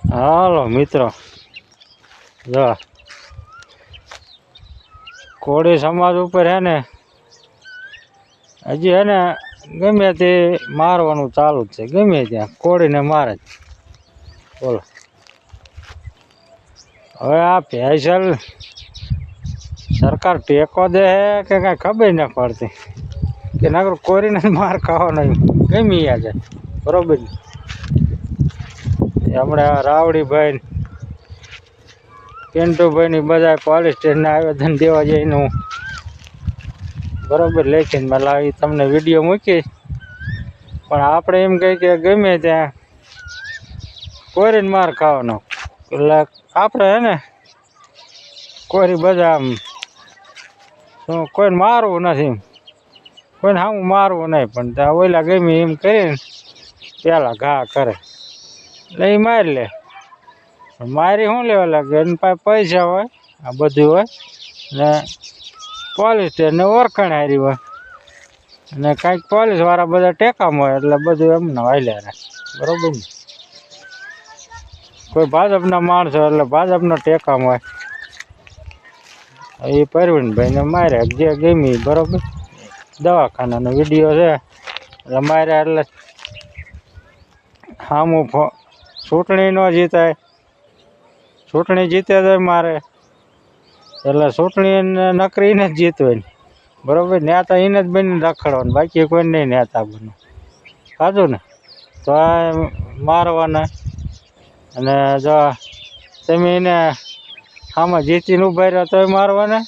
હાલો મિત્રો, જો કોળી સમાજ ઉપર હે ને હજી હે ને ગમે તે મારવાનું ચાલુ જ છે. ગમે ત્યાં કોળીને મારે જ. બોલો, હવે આ સ્પેશિયલ સરકાર ટેકો દે કે કાંઈ ખબર ન પડતી કે નગર કોરીને માર ખાવાનો ગમી ગયા છે. બરોબર, હમણાં રાવડીભાઈ પિન્ટુભાઈની બધા પોલીસ સ્ટેશનને આવેદન દેવા જઈને બરોબર લેખીને મેં લાવી તમને વિડીયો મૂકી. પણ આપણે એમ કહી કે ગમે ત્યાં કોરીને માર ખાવાનો, એટલે આપણે હે ને કોરી બધા આમ શું કોઈને મારવું નથી, કોઈને સામું મારવું નહીં, પણ ત્યાં ઓલા ગમે એમ કરીને પેલા ઘા કરે એટલે એ મારી લે. મારી શું લેવા લાગે, એની પાસે પૈસા હોય, આ બધું હોય ને પોલીસ સ્ટેશનને ઓળખાણ હારી હોય અને કાંઈક પોલીસવાળા બધા ટેકામાં હોય એટલે બધું એમને હાલ્યા રહે. બરોબર ને, કોઈ ભાજપના માણસો એટલે ભાજપના ટેકામાં હોય. એ પરવીનભાઈને માર્યા જે ગમી. બરોબર, દવાખાનાનો વિડીયો છે એટલે માર્યા. એટલે સામું ચૂંટણી ન જીતાય, ચૂંટણી જીતે તો મારે, એટલે ચૂંટણી નકરી જ જીતવાની. બરોબર, નેતા એને જ બનીને રખડવાનું, બાકી કોઈ નહીં નેતા બનવું. સાચું ને? તો આ મારવાના, અને જો તમે એને આમાં જીતીને ઉભા રહ્યા તોય મારવાના,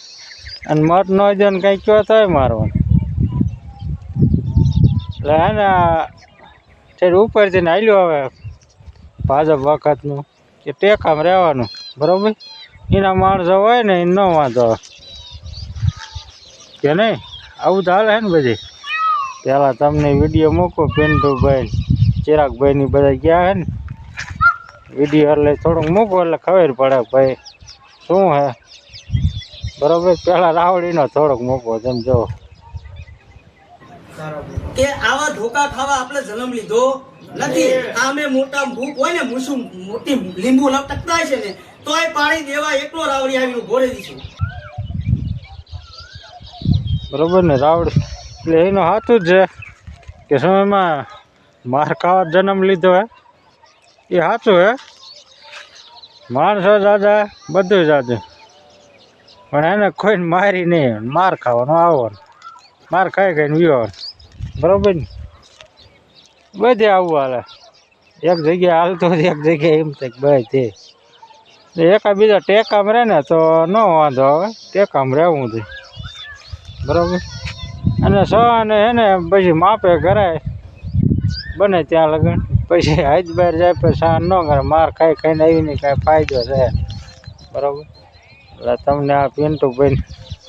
અને મત ન દે ને કંઈ કહો તોય મારવાના. એટલે હે ને ઠેર ઉપરથી ને હાલ્યો હવે ભાજપ વખતનું કે ટેકામાં રહેવાનું. બરોબર, એના માણસો હોય ને એ ન વાંધો કે નહીં. આવું તો હાલે ને બધી. પહેલાં તમને વિડીયો મૂકો, પિન્ટુભાઈ ચિરાગભાઈની બધા ગયા હે ને વિડીયો, એટલે થોડુંક મૂકો એટલે ખબર પડે ભાઈ શું હે. બરોબર, પહેલાં રાવડીનો થોડોક મૂકો તેમ જો કે આવા ધોકા ખાવા આપણે જન્મ લીધો નથી. આમે મોટા ભૂખ હોય ને, મૂસું મોટી લીંબુ લપટકતા છે ને તોય પાણી દેવા એકલો રાવડી આવીને ભોરે દીધું. બરોબર ને, રાવડી એટલે એનો સાચું જ છે કે સમયમાં માર ખાવા જન્મ લીધો હે એ સાચું હે. માણસો દાદા બધું જાદું, પણ એને કોઈને મારી નહીં, માર ખાવાનો આવવાનો, માર ખાઈ ખાઈને વિવાનો. બરોબર ને, બધે આવું હાલે. એક જગ્યાએ હાલતો એક જગ્યાએ એમ થાય બધે એકા બીજા ટેકામાં રહે ને તો ન વાંધો આવે, ટેકામાં રહેવું છે. બરાબર, અને સવાને હે ને પછી માપે કરાય બને ત્યાં લગન, પછી હાથ બહાર જાય પછી સહન ન કરે, માર ખાઈ ખાઈને આવીને કાંઈ ફાયદો છે. બરાબર, એટલે તમને આ પિન્ટુભાઈ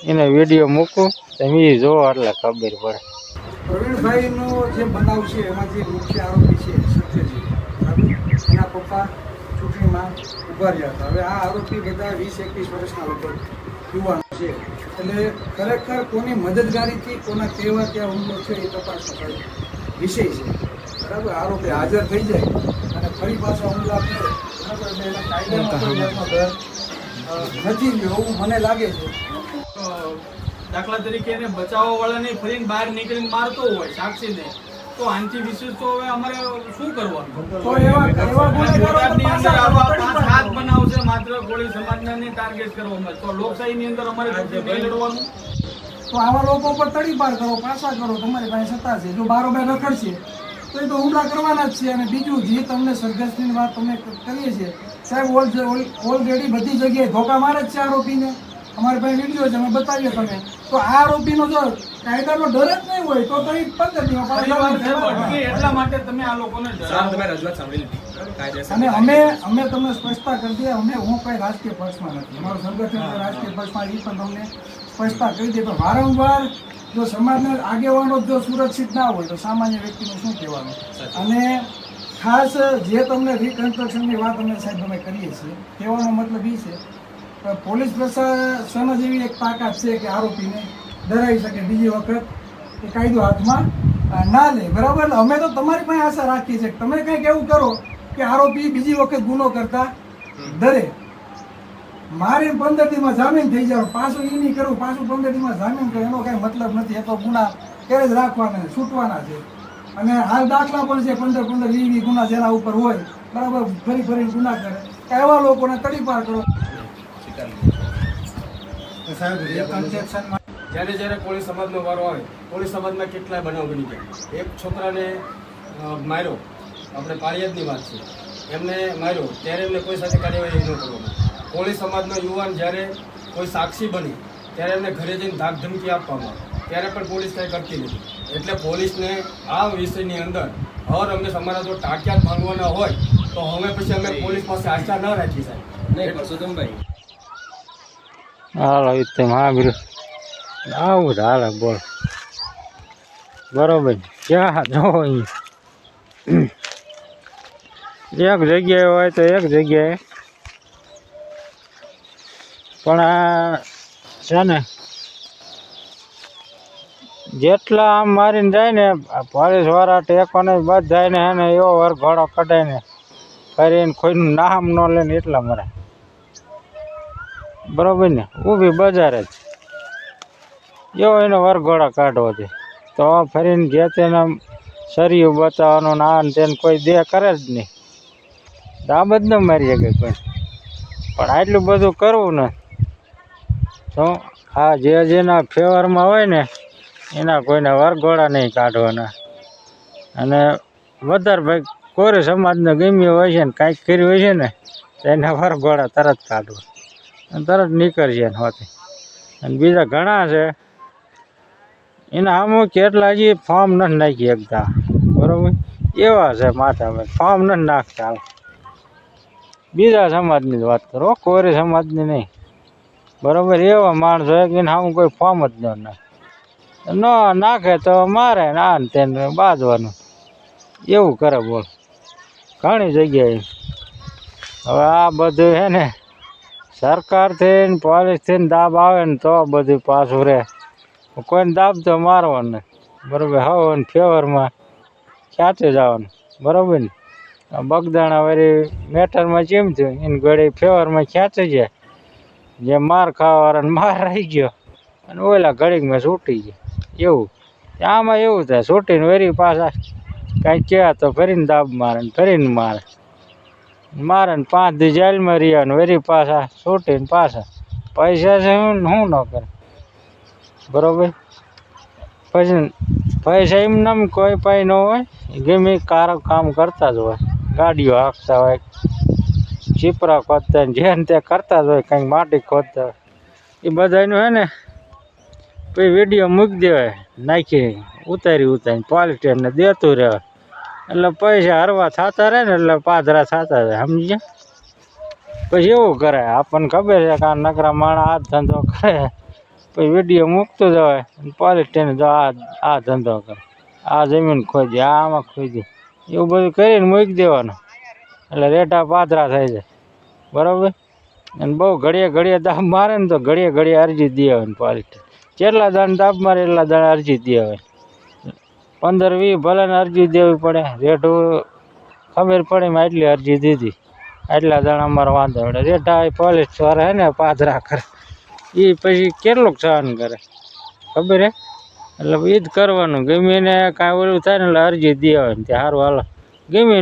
એને વિડીયો મૂકું તમે એ જોવો એટલે ખબર પડે. પ્રવીણભાઈનો જે બનાવ છે એમાં જે મુખ્ય આરોપી છે સત્યજી, એના પપ્પા ચૂંટણીમાં ઉભા રહ્યા હતા. હવે આ આરોપી બધા 20-21 વર્ષના લગભગ યુવાનો છે, એટલે ખરેખર કોની મદદગારીથી કોના કહેવાથી આ હુમલો છે એ તપાસનો વિષય છે. બરાબર, આરોપી હાજર થઈ જાય અને ફરી પાછો હુમલા કરે, બરાબર, એટલે એના કાયદામાં કોઈ જાતનો ડર નથી રહ્યો એવું મને લાગે છે. દાખલા તરીકે એને બચાવવા વાળાને ફરીને બહાર નીકળીને મારતો હોય સાક્ષીને, તો આનાથી વિશેષ તો હવે અમારે શું કરવાનું? તો એવા ગુજરાતની અંદર આવા 5 હાથ બનાવશે માત્ર કોળી સમાજને ટાર્ગેટ કરવામાં, તો લોકશાહીની અંદર અમારે લડવાનું. તો આવા લોકો પર તડીપાર કરો, પાછા કરો, તમારી પાસે સત્તા છે. જો બારોબાર રખડશે તો એ તો હુમલા કરવાના જ છે. અને બીજું જે તમને સરઘસની વાત તમે કરીએ છીએ સાહેબ, ઓલરેડી બધી જગ્યાએ ધોકા મારે જ છે આરોપીને. અમારી પાસે વિડીયો છે, અમે બતાવીએ તમે. તો આ આરોપીનો જો કાયદાનો ડર જ નહીં હોય તો કઈ 15 દિવસ એટલા માટે તમે આ લોકોને અને અમે તમને સ્પષ્ટતા કરી દઈએ, હું કઈ રાજકીય પક્ષમાં નથી, અમારું સંગઠન રાજકીય પક્ષમાં એ પણ તમને સ્પષ્ટતા કરી દઈએ. તો વારંવાર જો સમાજના આગેવાનો જો સુરક્ષિત ના હોય તો સામાન્ય વ્યક્તિનું શું કહેવાનું? અને ખાસ જે તમને રિકન્સ્ટ્રક્શનની વાત અમે સાહેબ અમે કરીએ છીએ, કહેવાનો મતલબ એ છે પોલીસ પ્રશાસન જ એવી એક તાકાત છે કે આરોપીને ડરાવી શકે, બીજી વખત એ કાયદો હાથમાં ના લે. બરાબર, અમે તો તમારી પાસે આશા રાખીએ છીએ કે તમે કંઈક એવું કરો કે આરોપી બીજી વખત ગુનો કરતા ડરે. મારે 15 દીમાં જામીન થઈ જાય, પાછું ઈ નહીં કરવું, પાછું 15 દીમાં જામીન કરે એનો કઈ મતલબ નથી. એ તો ગુના ત્યારે જ રાખવાના, છૂટવાના છે. અને હાલ દાખલા પણ છે 15 20 ગુના જેના ઉપર હોય, બરાબર, ફરી ફરી ગુના કરે. એવા લોકોને તડીપાર કરો. જ્યારે જ્યારે કોળી સમાજનો વારો આવે, કોળી સમાજમાં કેટલાય બનાવ બની ગયા. એક છોકરાને માર્યો, આપણે પાળિયાદની વાત છે, એમને માર્યો ત્યારે એમને કોઈ સાથે કાર્યવાહી ન કરવાની. કોળી સમાજનો યુવાન જ્યારે કોઈ સાક્ષી બને ત્યારે એમને ઘરે જઈને ધાક ધમકી આપવામાં આવે, ત્યારે પણ પોલીસ કંઈ કરતી નથી. એટલે પોલીસને આ વિષયની અંદર હર હંમેશ અમારા જો ટાંક્યા ભાંગવાના હોય તો હવે પછી અમે પોલીસ પાસે આશા ન રાખી સાહેબ. નહીં પરસોત્તમભાઈ, હાલો એ તેમ હા બીરું આવું જ હાલે બોલ. બરોબર, ક્યાં જો એક જગ્યાએ હોય તો એક જગ્યાએ, પણ આ છે ને જેટલા આમ મારીને જાય ને પોલીસ વાળા ટેકોને બધા ને હે ને એવો વરઘોડો કઢાય ને ફરીને કોઈનું નામ ન લે ને એટલા મરે. બરોબર ને, ઊભી બજાર જ એવો એનો વરઘોડો કાઢવો છે. તો ફરીને જે તેને સરિયું બતાવવાનું ના ને તેને કોઈ દે કરે જ નહીં, દાબ જ ન મારી શકે કોઈ. પણ આટલું બધું કરવું ને તો આ જે જેના ફેવરમાં હોય ને એના કોઈને વરઘોડા નહીં કાઢવાના. અને વધારે ભાઈ કોરી સમાજને ગમ્યું હોય છે ને કાંઈક કર્યું હોય છે ને તો એના વરઘોડા તરત કાઢવા અને તરત નીકળશે ને હોતી. અને બીજા ઘણા છે એના અમુક કેટલા હજી ફોર્મ નથી નાખી શકતા, બરાબર, એવા છે માથા ફોર્મ નથી નાખતા. બીજા સમાજની જ વાત કરો, કોરી સમાજની નહીં, બરાબર. એવા માણસો કે આમ કોઈ ફોર્મ જ ન નાખે તો મારે ને આ ને તેને બાંધવાનું એવું કરે. બોલ, ઘણી જગ્યાએ હવે આ બધું છે ને સરકારથી ને પોલીસથી ને દાબ આવે ને તો બધું પાછું રહે. કોઈને દાબ તો મારવાનું નહીં, બરાબર. હવે ને ફેવરમાં ખેંચી જવાનું, બરાબર ને. બગદાણા વાળી મેટરમાં જેમ થયું એને ઘડી ફેવરમાં ખેંચી જાય, જે માર ખાવાવાળાને માર રહી ગયો અને ઓલા ઘડીકમાં છૂટી ગયા. એવું આમાં એવું થાય, છૂટીને વળી પાછા કાંઈક કહે તો ફરીને દાબ મારે ને ફરીને મારે ને 5 દી જેલમાં રહ્યા ને વળી પાછા છૂટીને પાછા પૈસા છે શું ન કરે, બરાબર. પછી પૈસા એમને કોઈ પાઈ ન હોય, ગમે કામ કરતા જ હોય, ગાડીઓ હાંકતા હોય, ચીપરા ખોદતા હોય, જેને તે કરતા જ હોય, કંઈક માટી ખોદતા હોય. એ બધાનું હે ને પછી વિડીયો મૂકી દેવાય, નાખી ઉતારીને પોલીસ સ્ટેશનને દેતું રહેવાય. એટલે પૈસા હરવા થતા રહે ને એટલે પાધરા થતા જાય, સમજી. પછી એવું કરે, આપણને ખબર છે કે આ નકરા માણા આ ધંધો કરે, પછી વિડીયો મૂકતો જવાય પોલીસ સ્ટેશન જો આ ધંધો કરે, આ જમીન ખોદી, આમાં ખોદી, એવું બધું કરીને મૂકી દેવાનું. એટલે રેટા પાધરા થઈ જાય, બરાબર. અને બહુ ઘડીએ દાબ મારે ને તો ઘડીએ અરજી દે આવે ને પોલીસ સ્ટેશન. જેટલા દાણ દાબ મારે એટલા દાણ અરજી દે આવે. 15-20 ભલે ને અરજી દેવી પડે, રેઠું ખબર પડે એમાં એટલી અરજી દીધી, એટલા દાણા અમારે વાંધો પડે. રેઠા પોલીસ વાળા હે ને પાધરા કરે, એ પછી કેટલુંક સહન કરે ખબર હે. એટલે એ જ કરવાનું, ગમે એને કાંઈ ઓલું થાય ને એટલે અરજી દે આવે ને ત્યાં સારું હાલો ગમે